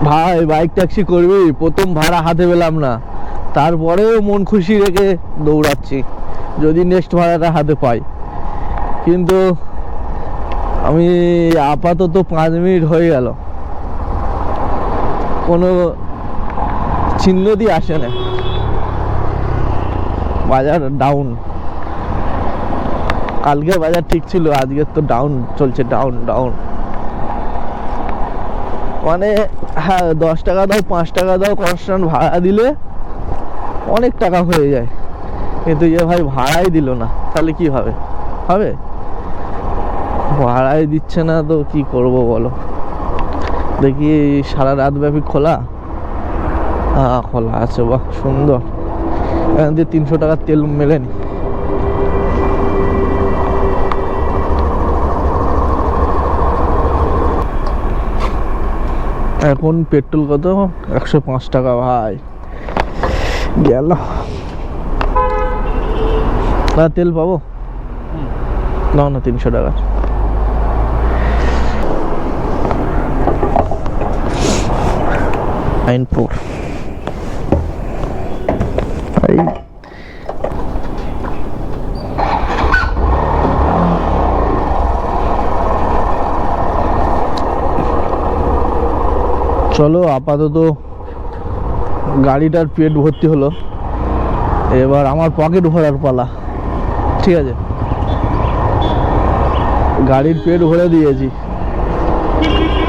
ভাই bike taxi করবি, প্রথম ভাড়া হাতে পেলাম না, তারপরেও মন খুশি রেখে দৌড়াচ্ছি যদি নেক্সট ভাড়াটা হাতে পাই। কিন্তু আমি আপাতত 5 মিনিট হয়ে গেল, কোনো চিহ্ন দিয়ে আসে না। বাজার ডাউন, কালকে বাজার ঠিক ছিল, আজকে তো ডাউন চলছে, ডাউন ডাউন। মানে হ্যাঁ 10 টাকা দাও 5 টাকা দাও কনস্ট্যান্ট ভাড়া দিলে অনেক টাকা হয়ে যায়, কিন্তু এ ভাই ভাড়াই দিল না, তাহলে কি হবে? হবে? ভাড়াই দিচ্ছে না তো কি করব বলো। দেখি সারা রাত ব্যাপী খোলা, হ্যাঁ খোলা আছে, বাহ সুন্দর। এখান দিয়ে 300 টাকার তেল মেলেনি। এখন পেট্রোল কত? 105 টাকা ভাই, গেল না। তেল পাবো না? না 300 টাকা। আইনপুর চলো, আপাতত গাড়িটার পেট ভর্তি হলো, এবার আমার পকেট ভরার পালা। ঠিক আছে, গাড়ির পেট ভরে দিয়েছি,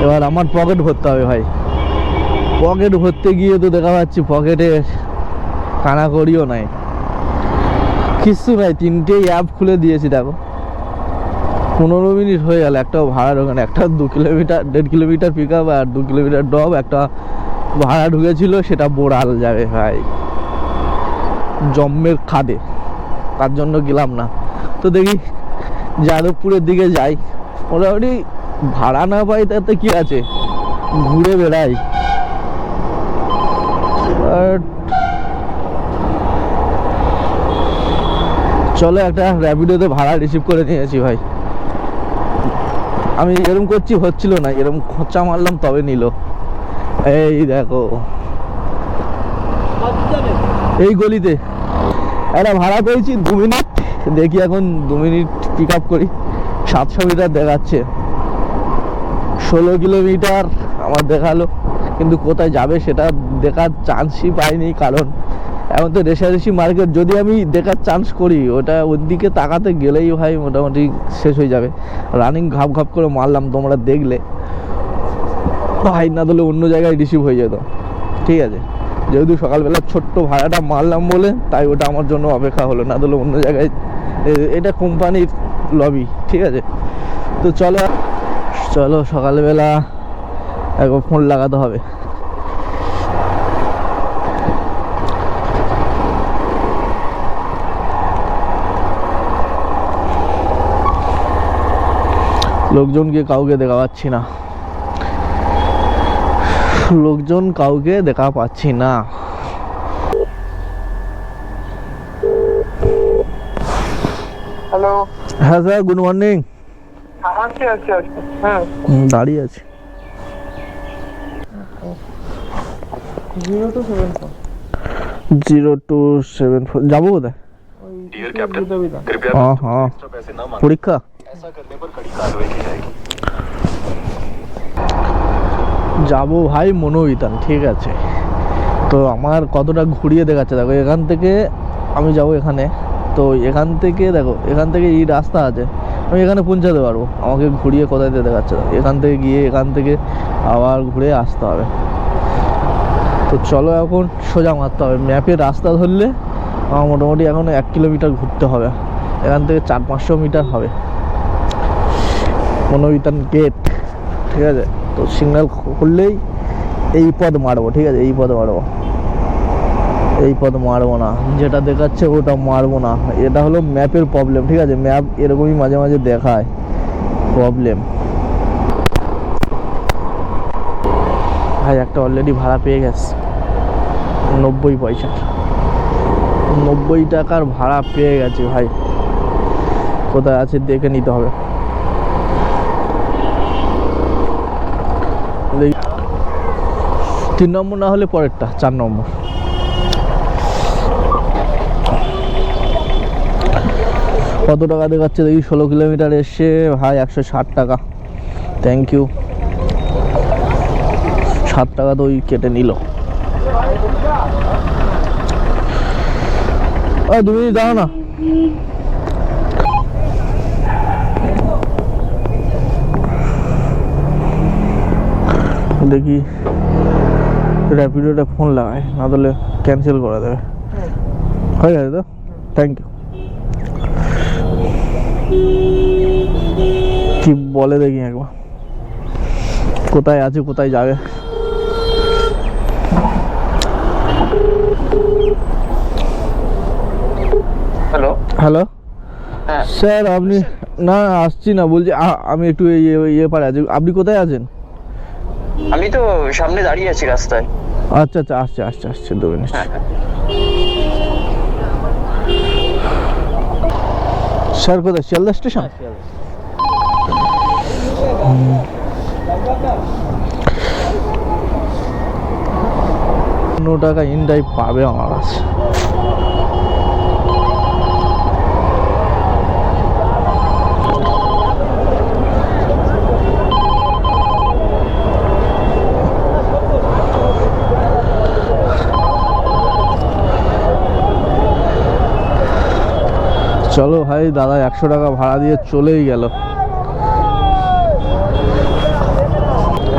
এবার আমার পকেট ভরতে হবে ভাই। পকেট ভরতে গিয়ে তো দেখা পাচ্ছি পকেটে কানাকড়িও নাই, কিছু নাই। 3টে অ্যাপ খুলে দিয়েছি, দেখো 15 মিনিট হয়ে গেল, একটাও ভাড়া ঢোকে না। একটা 2 কিলোমিটার 1.5 কিলোমিটার পিক আপ আর 2 কিলোমিটার ড্রপ, একটা ভাড়া ঢুকেছিল, সেটা বোড়াল যাবে ভাই, জম্মের খাদে, তার জন্য গেলাম না। তো দেখি যাদবপুরের দিকে যাই, মোটামুটি ভাড়া না পাই তাতে কি আছে, ঘুরে বেড়াই। চলো, একটা র্যাপিডোতে ভাড়া রিসিভ করে নিয়েছি ভাই। আমি এরকম করছি, হচ্ছিল না, এরকম খোঁচা মারলাম তবে নিল। এই দেখো এই গলিতে একটা ভাড়া পেয়েছি 2 মিনিট, দেখি এখন 2 মিনিট পিক আপ করি। 700 মিটার দেখাচ্ছে, 16 কিলোমিটার আমার দেখালো, কিন্তু কোথায় যাবে সেটা দেখার চান্সই পাইনি, কারণ এখন তো রেশারেশি মার্কেট। যদি আমি দেখার চান্স করি, ওটা ওর দিকে তাকাতে গেলেই ভাই মোটামুটি শেষ হয়ে যাবে। রানিং ঘাপ ঘাপ করে মারলাম, তোমরা দেখলে ভাই, না দিলে অন্য জায়গায় রিসিভ হয়ে যেত। ঠিক আছে, যেহেতু সকালবেলা ছোট্ট ভাড়াটা মারলাম বলে, তাই ওটা আমার জন্য অপেক্ষা হলো, না দিলে অন্য জায়গায়। এটা কোম্পানির লবি, ঠিক আছে। তো চলো চলো, সকালবেলা একবার ফোন লাগাতে হবে। লোকজনকে কাউকে দেখা পাচ্ছি না, লোকজন কাউকে দেখা পাচ্ছি না। হ্যালো, হ্যাঁ স্যার, গুড মর্নিং। আচ্ছা আচ্ছা আচ্ছা, হ্যাঁ দাঁড়িয়ে আছি। 0274 যাবো কোথায়? হ্যাঁ হ্যাঁ, পরীক্ষা। যাবো ভাই মনোবিতান, ঠিক আছে। তো আমার কতটা ঘুরিয়ে দেখাচ্ছে দেখো, এখান থেকে আমি যাব এখানে, তো এখান থেকে দেখো, এখান থেকে এই রাস্তা আছে, আমি এখানে পৌঁছাতে পারবো। আমাকে ঘুরিয়ে কোথায় দিয়ে দেখাচ্ছে, এখান থেকে গিয়ে এখান থেকে আবার ঘুরে আসতে হবে। তো চলো, এখন সোজা মারতে হবে। ম্যাপের রাস্তা ধরলে আমার মোটামুটি এখন 1 কিলোমিটার ঘুরতে হবে, এখান থেকে 400-500 মিটার হবে মনোবিতান গেট। ঠিক আছে, তো সিগন্যাল খুললেই এই পথ মারবো, ঠিক আছে, এই পথ মারবো, এই পথ মারবো না, যেটা দেখাচ্ছে ওটা মারবো না। এটা হলো ম্যাপের প্রবলেম, ঠিক আছে, ম্যাপ এরকমই মাঝে মাঝে দেখায় প্রবলেম। ভাই একটা অলরেডি ভাড়া পেয়ে গেছে 90 পয়সা, 90 টাকার ভাড়া পেয়ে গেছে ভাই। কোথায় আছে দেখে নিতে হবে। 3 নম্বর না হলে পরেরটা 4 নম্বর। কত টাকা দেখাচ্ছে দেখি? 16 কিলোমিটার এসছে ভাই, 160 টাকা। Thank you. 7 টাকা তো ওই কেটে নিল। 2 মিনিট দাঁড়া না। দেখি র্যাপিডোটা ফোন লাগায়, না তাহলে ক্যান্সেল করে দেবে। হয়ে গেছে তো? Thank you. কি বলে দেখি একবার, কোথায় আছে কোথায় যাবে। হ্যালো হ্যালো হ্যাঁ স্যার, আপনি না আসছি না, বলছি আমি একটু ইয়ে পারে আছি। আপনি কোথায় আছেন? আমি তো সামনে দাঁড়িয়ে আছি রাস্তায়। আচ্ছা আচ্ছা, আসছে 2 মিনিট। স্যার কোথায়? শিয়ালদা স্টেশন? 15 টাকা ইন ড্রাইভ পাবে আমার কাছে। চলো ভাই, দাদা 100 টাকা ভাড়া দিয়ে চলেই গেল।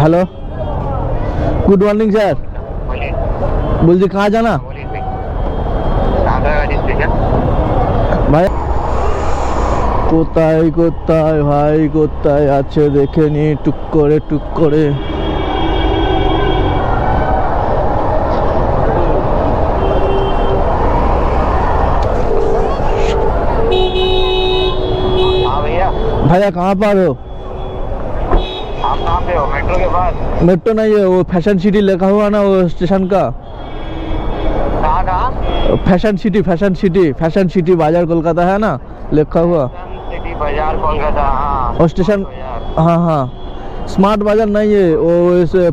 Hello, good morning sir. বলছি কাজ জানা ভাই? কোথায় কোথায় ভাই, কোথায় আছে দেখে নি, টুক করে। भैया कहाँ पर हो? आप कहाँ पे हो? मेट्रो के पास? मेट्रो नहीं है, वो फैशन सिटी लिखा हुआ ना वो स्टेशन का। कहाँ? फैशन सिटी बाजार कोलकाता है ना लिखा हुआ। सिटी बाजार कोलकाता, हाँ। और स्टेशन, हाँ स्मार्ट बाजार नहीं है वो,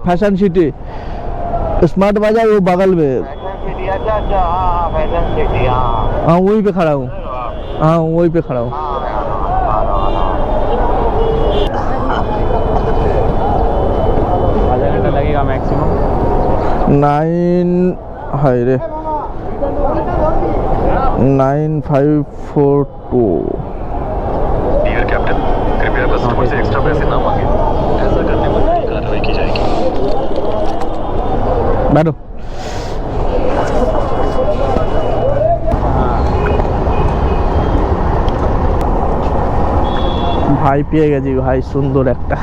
फैशन सिटी स्मार्ट बाजार वो बगल में। फैशन सिटी, अच्छा हाँ फैशन सिटी, हाँ वहीं पे खड़ा हूँ। हाँ वहीं पे खड़ा हूँ। लगेगा मैक्सिमम 9 है रे 9542। डियर कैप्टन, कृपया कस्टमर से एक्स्ट्रा पैसे ना मांगे। ऐसा करने पर कार्रवाई की जाएगी। बैठो। ভাই পেয়ে গেছি ভাই, সুন্দর একটা।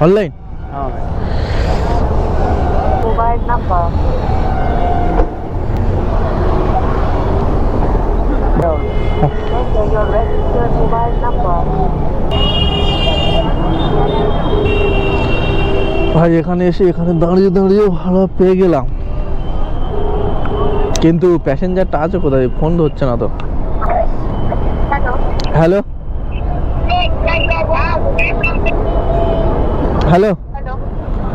Online mobile number your registered mobile number ভাই এখানে এসে এখানে দাঁড়িয়ে ভাড়া পেয়ে গেলাম, কিন্তু প্যাসেঞ্জারটা আছে কোথায়? ফোন ধরছে না তো। হ্যালো हेलो हेलो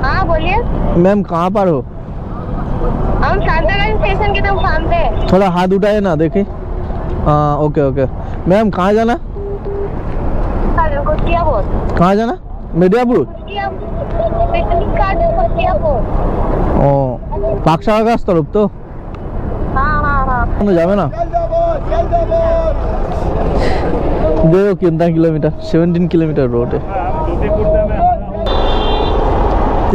हाँ बोलिए। मैम कहाँ पर हो? हम शांतागंज स्टेशन के तरफ सामने हैं। थोड़ा हाथ उठाए ना, देखिए। हाँ ओके। मैम कहाँ जाना? हेलो कुतियापुर। कहाँ जाना? मिर्जापुर। ও পাকশাখা গাছ তরফ তো? हाँ যাবে না? দেখো কিतना কিলোমিটার, 17 কিলোমিটার রোডে।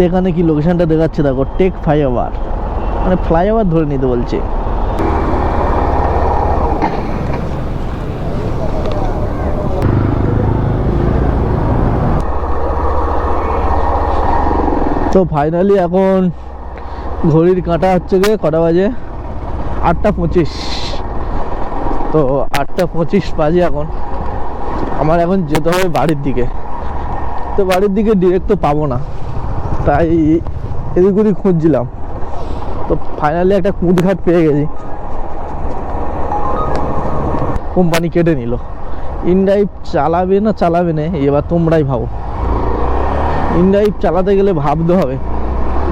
এখানে কি লোকেশনটা দেখাচ্ছে দেখো, টেক ফ্লাইওভার, মানে ফ্লাইওভার ধরে নিতে বলছে। তো ফাইনালি এখন ঘড়ির কাঁটা হচ্ছে গিয়ে কটা বাজে? 8:25। তো 8:25 বাজে এখন। আমার এখন যেতে হবে বাড়ির দিকে। তো বাড়ির দিকে ডিরেক্ট তো পাবো না, তাই এদিক ওদিক খুঁজছিলাম। তো ফাইনালি একটা কুঁদঘাট পেয়ে গেছি। কোম্পানি কেটে নিল। ইনড্রাইভ চালাবে না চালাবে না এবার তোমরাই ভাবো। ইনড্রাইভ চালাতে গেলে ভাবতে হবে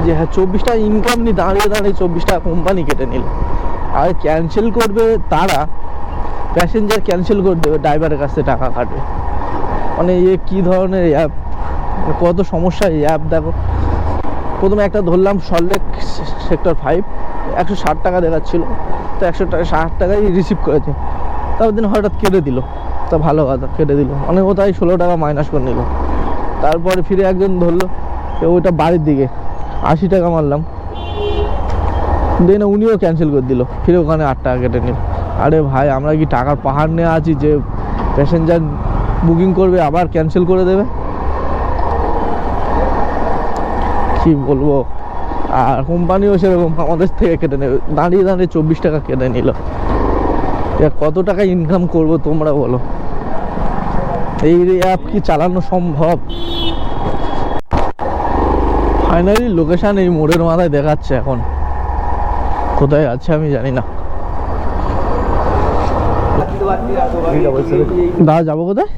যে হ্যাঁ 24 টাকা ইনকাম নি, দাঁড়িয়ে দাঁড়িয়ে 24 টাকা কোম্পানি কেটে নিল। আর ক্যান্সেল করবে তারা, প্যাসেঞ্জার ক্যান্সেল করে দেবে, ড্রাইভারের কাছ থেকে টাকা কাটবে। মানে এ কী ধরনের অ্যাপ, কত সমস্যা এই অ্যাপ। দেখো প্রথমে একটা ধরলাম সল্টলেক সেক্টর 5, 160 টাকা দেখাচ্ছিলো, তো 160 টাকাই রিসিভ করেছে। তারপর দিন হঠাৎ কেটে দিল, তা ভালো কথা কেটে দিল, অনেক কোথায় 16 টাকা মাইনাস করে নিল। তারপরে ফিরে একজন ধরলো, ওইটা বাড়ির দিকে 80 টাকা মারলাম, দেন উনিও ক্যান্সেল করে দিল, ফিরে ওখানে 8 টাকা কেটে নিল। আরে ভাই আমরা কি টাকার পাহাড় নিয়ে আছি যে প্যাসেঞ্জার বুকিং করবে আবার ক্যান্সেল করে দেবে? কি বলবো। আর কোম্পানিও সেরকম আমাদের থেকে কেটে নেবে, দাঁড়িয়ে দাঁড়িয়ে 24 টাকা কেটে নিল। কত টাকা ইনকাম করবো তোমরা বলো? এই অ্যাপ কি চালানো সম্ভব? ফাইনালি লোকেশন এই মোড়ের মাথায় দেখাচ্ছে, এখন কোথায় আছে আমি জানি না। দাদা যাবো কোথায়?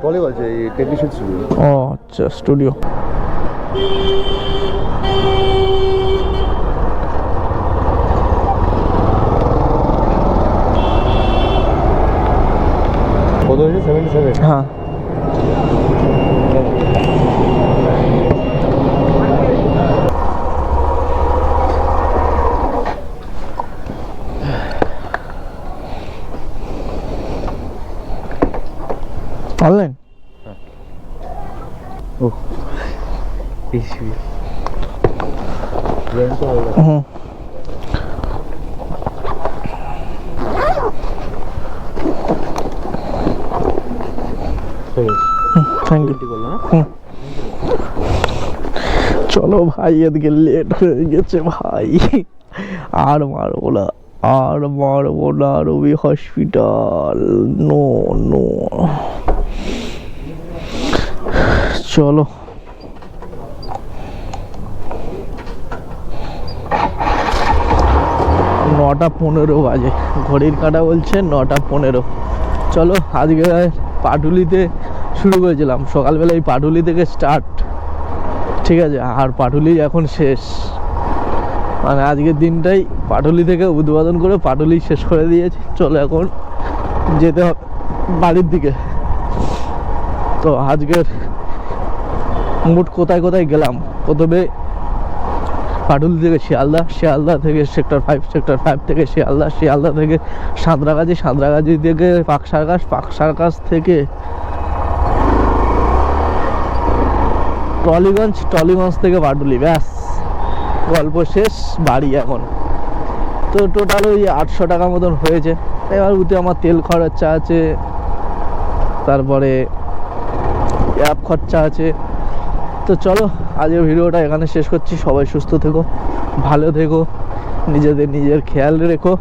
বলে বলছে এই টেকনিশিয়ান স্টুডিও। ও আচ্ছা, স্টুডিও। কত হয়েছে? 77। হ্যাঁ অনলাইন। ও ইস্যু হুম থ্যাংক ইউ। চলো ভাই, এদিকে লেট হয়ে গেছে ভাই, আর মারবো না, আর মারবো না। রবি হসপিটাল, নো নো। চলো নটা 15 বাজে, ঘড়ির কাঁটা বলছে 9:15। চলো আজকে পাটুলিতে শুরু করেছিলাম সকালবেলা, এই পাটুলি থেকে স্টার্ট, ঠিক আছে? আর পাটুলি এখন শেষ, মানে আজকের দিনটাই পাটুলি থেকে উদ্বোধন করে পাটুলি শেষ করে দিয়েছি। চলো এখন যেতে হবে বাড়ির দিকে। তো আজকের মোট কোথায় কোথায় গেলাম, প্রথমে পাটুলি থেকে শিয়ালদা, শিয়ালদা থেকে সেক্টর 5, সেক্টর 5 থেকে শিয়ালদা, শিয়ালদা থেকে সাঁতরাগাছি, সাঁতরাগাছি থেকে পাকসারগাছ, পাকসারগাছ থেকে টলিগঞ্জ, টলিগঞ্জ থেকে পাটুলি, ব্যাস গল্প শেষ, বাড়ি এখন। তো টোটাল ওই 800 টাকা মতন হয়েছে। এবার উঠে আমার তেল খরচা আছে, তারপরে অ্যাপ খরচা আছে। তো চলো আজকের ভিডিওটা এখানে শেষ করছি। সবাই সুস্থ থেকো, ভালো থেকো, নিজের খেয়াল রেখো।